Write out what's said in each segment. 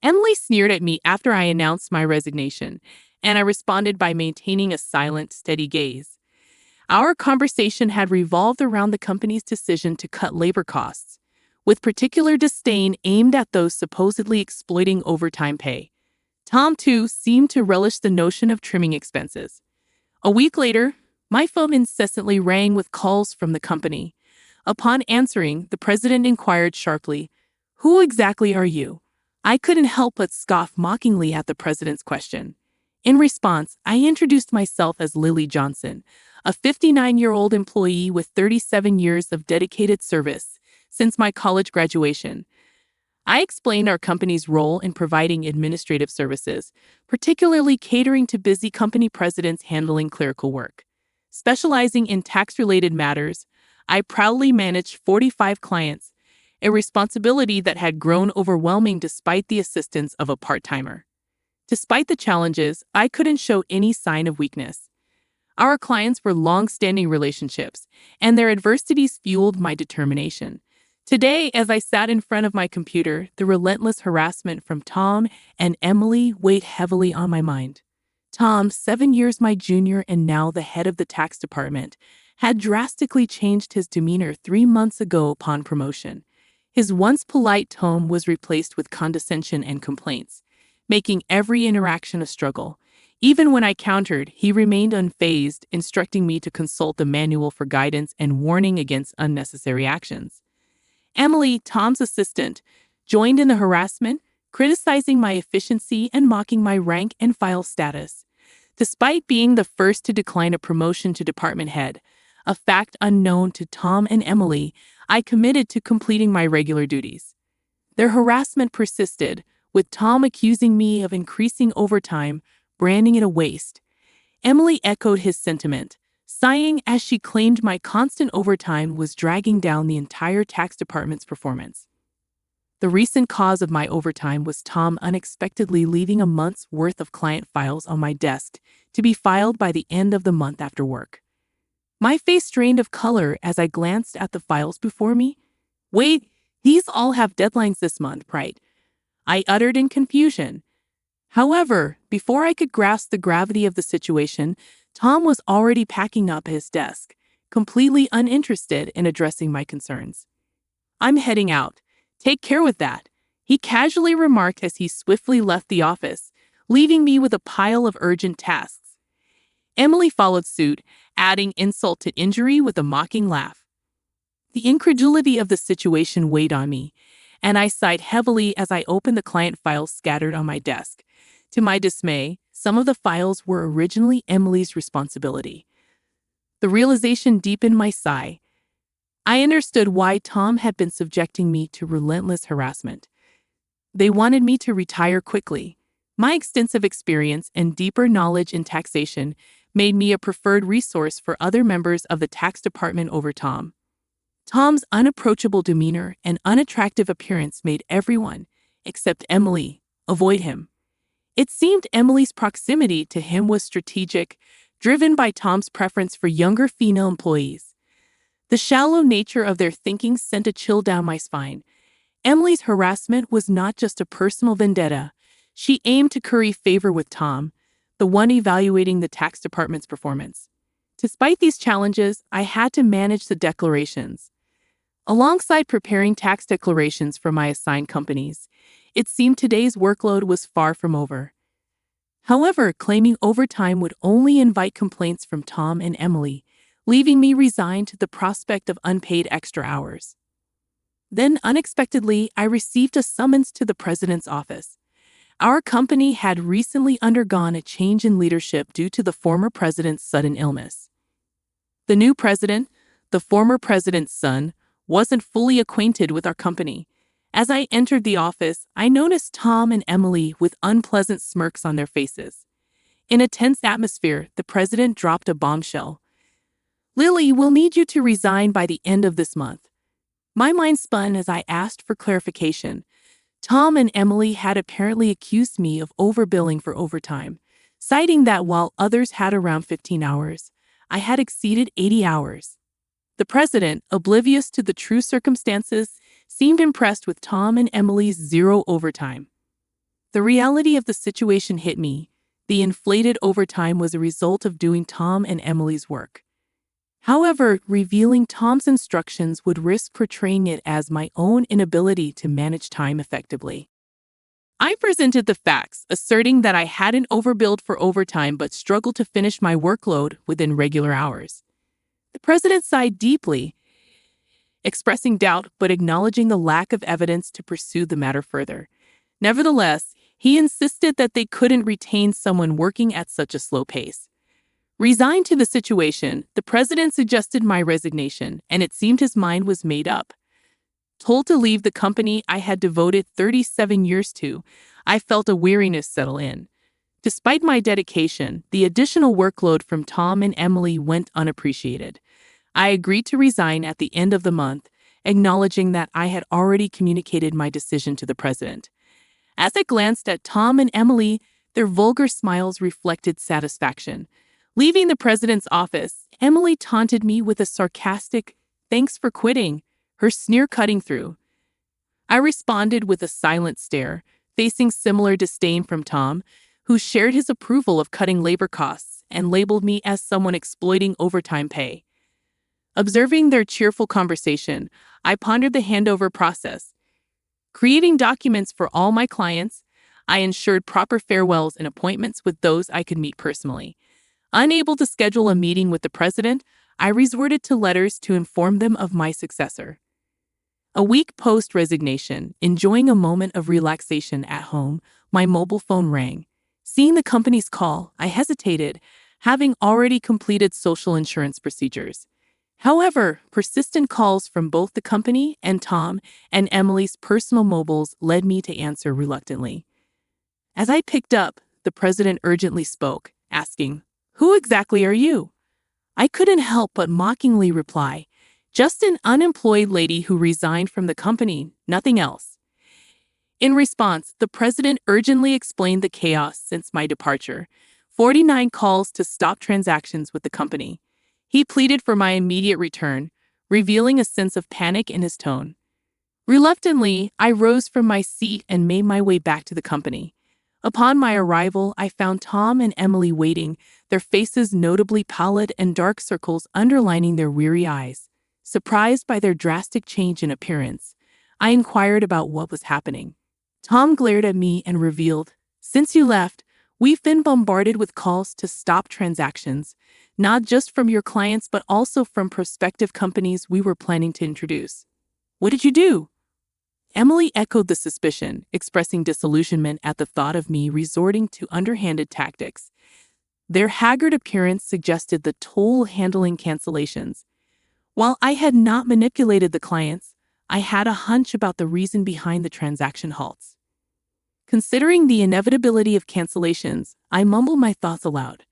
Emily sneered at me after I announced my resignation, and I responded by maintaining a silent, steady gaze. Our conversation had revolved around the company's decision to cut labor costs, with particular disdain aimed at those supposedly exploiting overtime pay. Tom, too, seemed to relish the notion of trimming expenses. A week later, my phone incessantly rang with calls from the company. Upon answering, the president inquired sharply, "Who exactly are you?" I couldn't help but scoff mockingly at the president's question. In response, I introduced myself as Lily Johnson, a 59-year-old employee with 37 years of dedicated service since my college graduation. I explained our company's role in providing administrative services, particularly catering to busy company presidents handling clerical work. Specializing in tax-related matters, I proudly managed 45 clients, a responsibility that had grown overwhelming despite the assistance of a part-timer. Despite the challenges, I couldn't show any sign of weakness. Our clients were long-standing relationships, and their adversities fueled my determination. Today, as I sat in front of my computer, the relentless harassment from Tom and Emily weighed heavily on my mind. Tom, 7 years my junior and now the head of the tax department, had drastically changed his demeanor 3 months ago upon promotion. His once polite tone was replaced with condescension and complaints, making every interaction a struggle. Even when I countered, he remained unfazed, instructing me to consult the manual for guidance and warning against unnecessary actions. Emily, Tom's assistant, joined in the harassment, criticizing my efficiency and mocking my rank and file status. Despite being the first to decline a promotion to department head, a fact unknown to Tom and Emily, I committed to completing my regular duties. Their harassment persisted, with Tom accusing me of increasing overtime, branding it a waste. Emily echoed his sentiment, sighing as she claimed my constant overtime was dragging down the entire tax department's performance. The recent cause of my overtime was Tom unexpectedly leaving a month's worth of client files on my desk to be filed by the end of the month after work. My face drained of color as I glanced at the files before me. "Wait, these all have deadlines this month, right?" I uttered in confusion. However, before I could grasp the gravity of the situation, Tom was already packing up his desk, completely uninterested in addressing my concerns. "I'm heading out. Take care with that," he casually remarked as he swiftly left the office, leaving me with a pile of urgent tasks. Emily followed suit, adding insult to injury with a mocking laugh. The incredulity of the situation weighed on me, and I sighed heavily as I opened the client files scattered on my desk. To my dismay, some of the files were originally Emily's responsibility. The realization deepened my sigh. I understood why Tom had been subjecting me to relentless harassment. They wanted me to retire quickly. My extensive experience and deeper knowledge in taxation made me a preferred resource for other members of the tax department over Tom. Tom's unapproachable demeanor and unattractive appearance made everyone, except Emily, avoid him. It seemed Emily's proximity to him was strategic, driven by Tom's preference for younger female employees. The shallow nature of their thinking sent a chill down my spine. Emily's harassment was not just a personal vendetta. She aimed to curry favor with Tom, the one evaluating the tax department's performance. Despite these challenges, I had to manage the declarations. Alongside preparing tax declarations for my assigned companies, it seemed today's workload was far from over. However, claiming overtime would only invite complaints from Tom and Emily, leaving me resigned to the prospect of unpaid extra hours. Then, unexpectedly, I received a summons to the president's office. Our company had recently undergone a change in leadership due to the former president's sudden illness. The new president, the former president's son, wasn't fully acquainted with our company. As I entered the office, I noticed Tom and Emily with unpleasant smirks on their faces. In a tense atmosphere, the president dropped a bombshell. "Lily, we'll need you to resign by the end of this month." My mind spun as I asked for clarification. Tom and Emily had apparently accused me of overbilling for overtime, citing that while others had around 15 hours, I had exceeded 80 hours. The president, oblivious to the true circumstances, seemed impressed with Tom and Emily's zero overtime. The reality of the situation hit me. The inflated overtime was a result of doing Tom and Emily's work. However, revealing Tom's instructions would risk portraying it as my own inability to manage time effectively. I presented the facts, asserting that I hadn't overbilled for overtime but struggled to finish my workload within regular hours. The president sighed deeply, expressing doubt but acknowledging the lack of evidence to pursue the matter further. Nevertheless, he insisted that they couldn't retain someone working at such a slow pace. Resigned to the situation, the president suggested my resignation, and it seemed his mind was made up. Told to leave the company I had devoted 37 years to, I felt a weariness settle in. Despite my dedication, the additional workload from Tom and Emily went unappreciated. I agreed to resign at the end of the month, acknowledging that I had already communicated my decision to the president. As I glanced at Tom and Emily, their vulgar smiles reflected satisfaction. Leaving the president's office, Emily taunted me with a sarcastic, "Thanks for quitting," her sneer cutting through. I responded with a silent stare, facing similar disdain from Tom, who shared his approval of cutting labor costs and labeled me as someone exploiting overtime pay. Observing their cheerful conversation, I pondered the handover process. Creating documents for all my clients, I ensured proper farewells and appointments with those I could meet personally. Unable to schedule a meeting with the president, I resorted to letters to inform them of my successor. A week post-resignation, enjoying a moment of relaxation at home, my mobile phone rang. Seeing the company's call, I hesitated, having already completed social insurance procedures. However, persistent calls from both the company and Tom and Emily's personal mobiles led me to answer reluctantly. As I picked up, the president urgently spoke, asking, "Who exactly are you?" I couldn't help but mockingly reply, "Just an unemployed lady who resigned from the company, nothing else." In response, the president urgently explained the chaos since my departure, 49 calls to stop transactions with the company. He pleaded for my immediate return, revealing a sense of panic in his tone. Reluctantly, I rose from my seat and made my way back to the company. Upon my arrival, I found Tom and Emily waiting, their faces notably pallid and dark circles underlining their weary eyes. Surprised by their drastic change in appearance, I inquired about what was happening. Tom glared at me and revealed, "Since you left, we've been bombarded with calls to stop transactions, not just from your clients but also from prospective companies we were planning to introduce." "What did you do?" Emily echoed the suspicion, expressing disillusionment at the thought of me resorting to underhanded tactics. Their haggard appearance suggested the toll handling cancellations. While I had not manipulated the clients, I had a hunch about the reason behind the transaction halts. Considering the inevitability of cancellations, I mumbled my thoughts aloud.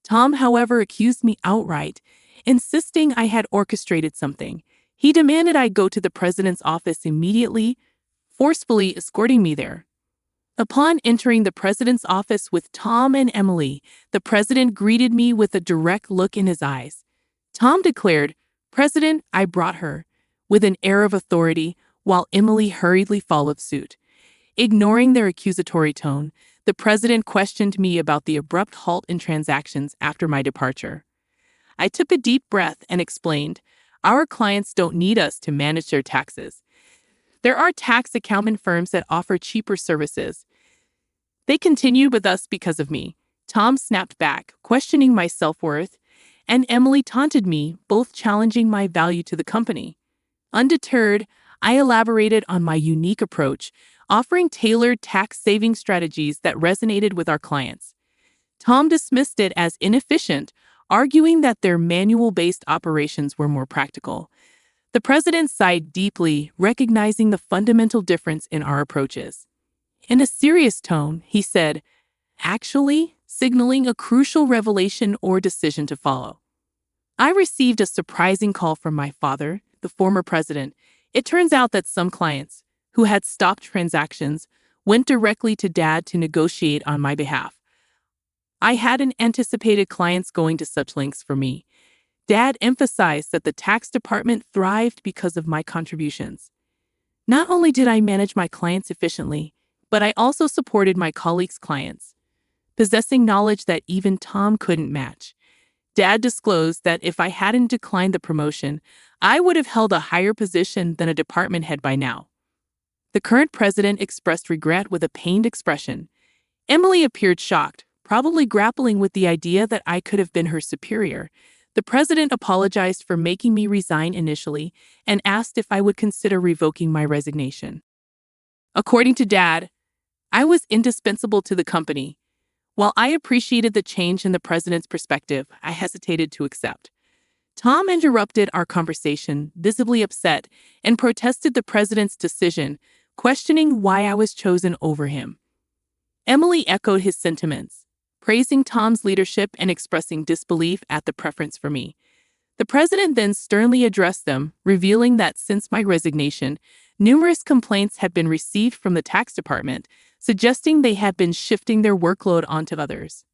Tom, however, accused me outright, insisting I had orchestrated something. He demanded I go to the president's office immediately, forcefully escorting me there. Upon entering the president's office with Tom and Emily, the president greeted me with a direct look in his eyes. Tom declared, "President, I brought her," with an air of authority, while Emily hurriedly followed suit. Ignoring their accusatory tone, the president questioned me about the abrupt halt in transactions after my departure. I took a deep breath and explained, "Our clients don't need us to manage their taxes. There are tax accounting firms that offer cheaper services. They continued with us because of me." Tom snapped back, questioning my self-worth, and Emily taunted me, both challenging my value to the company. Undeterred, I elaborated on my unique approach, offering tailored tax-saving strategies that resonated with our clients. Tom dismissed it as inefficient, arguing that their manual-based operations were more practical. The president sighed deeply, recognizing the fundamental difference in our approaches. In a serious tone, he said, "Actually," signaling a crucial revelation or decision to follow. I received a surprising call from my father, the former president. It turns out that some clients, who had stopped transactions, went directly to Dad to negotiate on my behalf. I hadn't anticipated clients going to such lengths for me. Dad emphasized that the tax department thrived because of my contributions. Not only did I manage my clients efficiently, but I also supported my colleagues' clients, possessing knowledge that even Tom couldn't match. Dad disclosed that if I hadn't declined the promotion, I would have held a higher position than a department head by now. The current president expressed regret with a pained expression. Emily appeared shocked, probably grappling with the idea that I could have been her superior. The president apologized for making me resign initially and asked if I would consider revoking my resignation. According to Dad, I was indispensable to the company. While I appreciated the change in the president's perspective, I hesitated to accept. Tom interrupted our conversation, visibly upset, and protested the president's decision, questioning why I was chosen over him. Emily echoed his sentiments, praising Tom's leadership and expressing disbelief at the preference for me. The president then sternly addressed them, revealing that since my resignation, numerous complaints had been received from the tax department, suggesting they had been shifting their workload onto others.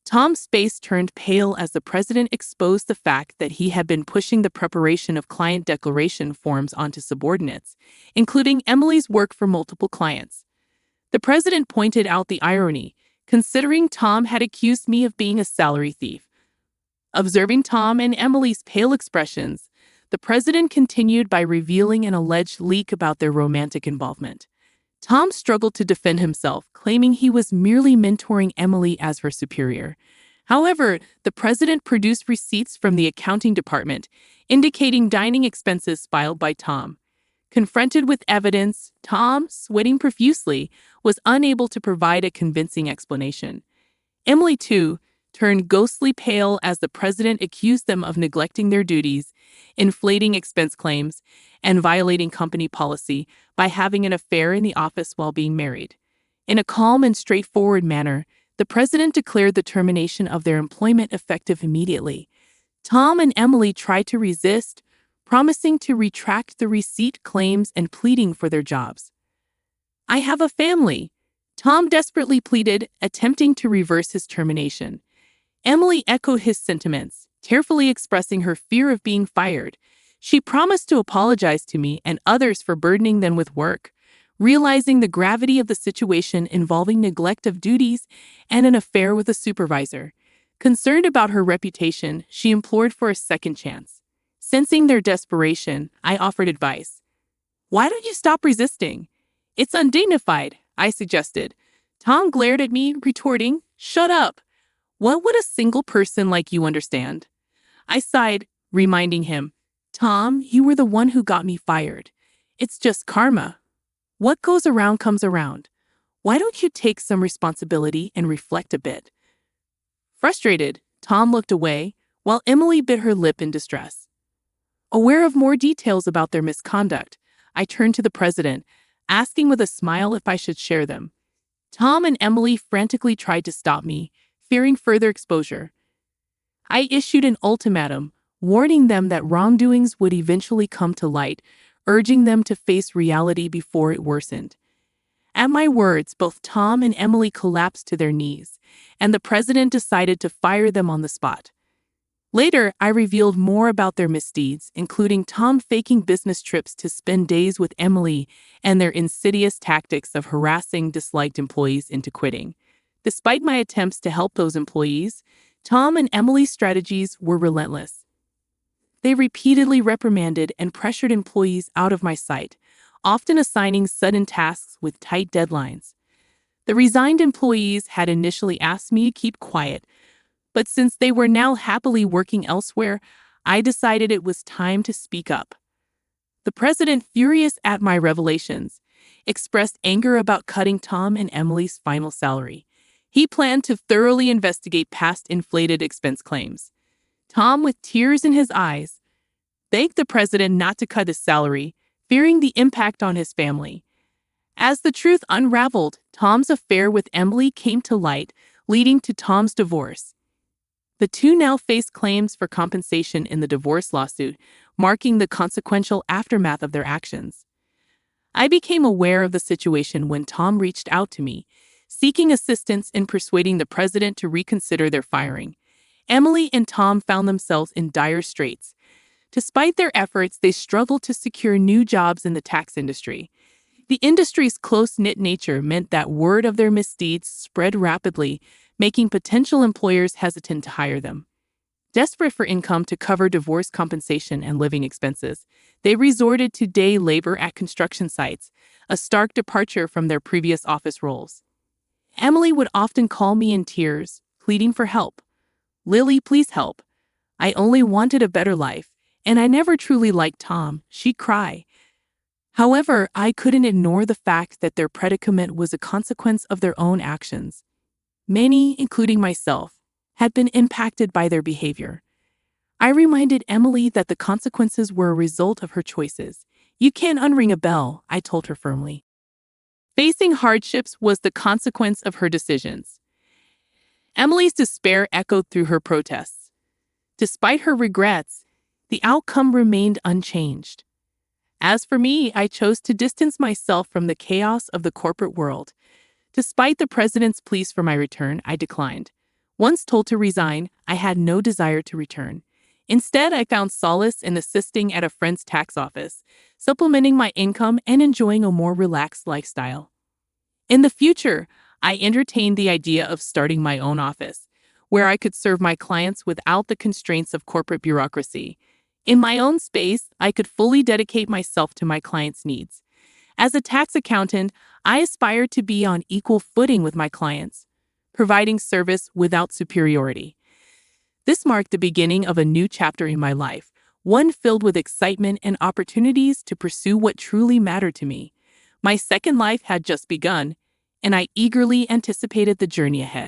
Tom's face turned pale as the president exposed the fact that he had been pushing the preparation of client declaration forms onto subordinates, including Emily's work for multiple clients. The president pointed out the irony, considering Tom had accused me of being a salary thief. Observing Tom and Emily's pale expressions, the president continued by revealing an alleged leak about their romantic involvement. Tom struggled to defend himself, claiming he was merely mentoring Emily as her superior. However, the president produced receipts from the accounting department, indicating dining expenses filed by Tom. Confronted with evidence, Tom, sweating profusely, was unable to provide a convincing explanation. Emily, too, turned ghostly pale as the president accused them of neglecting their duties, inflating expense claims, and violating company policy by having an affair in the office while being married. In a calm and straightforward manner, the president declared the termination of their employment effective immediately. Tom and Emily tried to resist, promising to retract the receipt claims and pleading for their jobs. "I have a family," Tom desperately pleaded, attempting to reverse his termination. Emily echoed his sentiments, tearfully expressing her fear of being fired. She promised to apologize to me and others for burdening them with work, realizing the gravity of the situation involving neglect of duties and an affair with a supervisor. Concerned about her reputation, she implored for a second chance. Sensing their desperation, I offered advice. "Why don't you stop resisting? It's undignified," I suggested. Tom glared at me, retorting, "Shut up. What would a single person like you understand?" I sighed, reminding him, "Tom, you were the one who got me fired. It's just karma. What goes around comes around. Why don't you take some responsibility and reflect a bit?" Frustrated, Tom looked away, while Emily bit her lip in distress. Aware of more details about their misconduct, I turned to the president, asking with a smile if I should share them. Tom and Emily frantically tried to stop me, fearing further exposure. I issued an ultimatum, warning them that wrongdoings would eventually come to light, urging them to face reality before it worsened. At my words, both Tom and Emily collapsed to their knees, and the president decided to fire them on the spot. Later, I revealed more about their misdeeds, including Tom faking business trips to spend days with Emily and their insidious tactics of harassing disliked employees into quitting. Despite my attempts to help those employees, Tom and Emily's strategies were relentless. They repeatedly reprimanded and pressured employees out of my sight, often assigning sudden tasks with tight deadlines. The resigned employees had initially asked me to keep quiet, but since they were now happily working elsewhere, I decided it was time to speak up. The president, furious at my revelations, expressed anger about cutting Tom and Emily's final salary. He planned to thoroughly investigate past inflated expense claims. Tom, with tears in his eyes, begged the president not to cut his salary, fearing the impact on his family. As the truth unraveled, Tom's affair with Emily came to light, leading to Tom's divorce. The two now faced claims for compensation in the divorce lawsuit, marking the consequential aftermath of their actions. I became aware of the situation when Tom reached out to me, seeking assistance in persuading the president to reconsider their firing. Emily and Tom found themselves in dire straits. Despite their efforts, they struggled to secure new jobs in the tax industry. The industry's close-knit nature meant that word of their misdeeds spread rapidly, making potential employers hesitant to hire them. Desperate for income to cover divorce compensation and living expenses, they resorted to day labor at construction sites, a stark departure from their previous office roles. Emily would often call me in tears, pleading for help. "Lily, please help. I only wanted a better life, and I never truly liked Tom," she'd cry. However, I couldn't ignore the fact that their predicament was a consequence of their own actions. Many, including myself, had been impacted by their behavior. I reminded Emily that the consequences were a result of her choices. "You can't unring a bell," I told her firmly. Facing hardships was the consequence of her decisions. Emily's despair echoed through her protests. Despite her regrets, the outcome remained unchanged. As for me, I chose to distance myself from the chaos of the corporate world. Despite the president's pleas for my return, I declined. Once told to resign, I had no desire to return. Instead, I found solace in assisting at a friend's tax office, supplementing my income and enjoying a more relaxed lifestyle. In the future, I entertained the idea of starting my own office, where I could serve my clients without the constraints of corporate bureaucracy. In my own space, I could fully dedicate myself to my clients' needs. As a tax accountant, I aspired to be on equal footing with my clients, providing service without superiority. This marked the beginning of a new chapter in my life, one filled with excitement and opportunities to pursue what truly mattered to me. My second life had just begun, and I eagerly anticipated the journey ahead.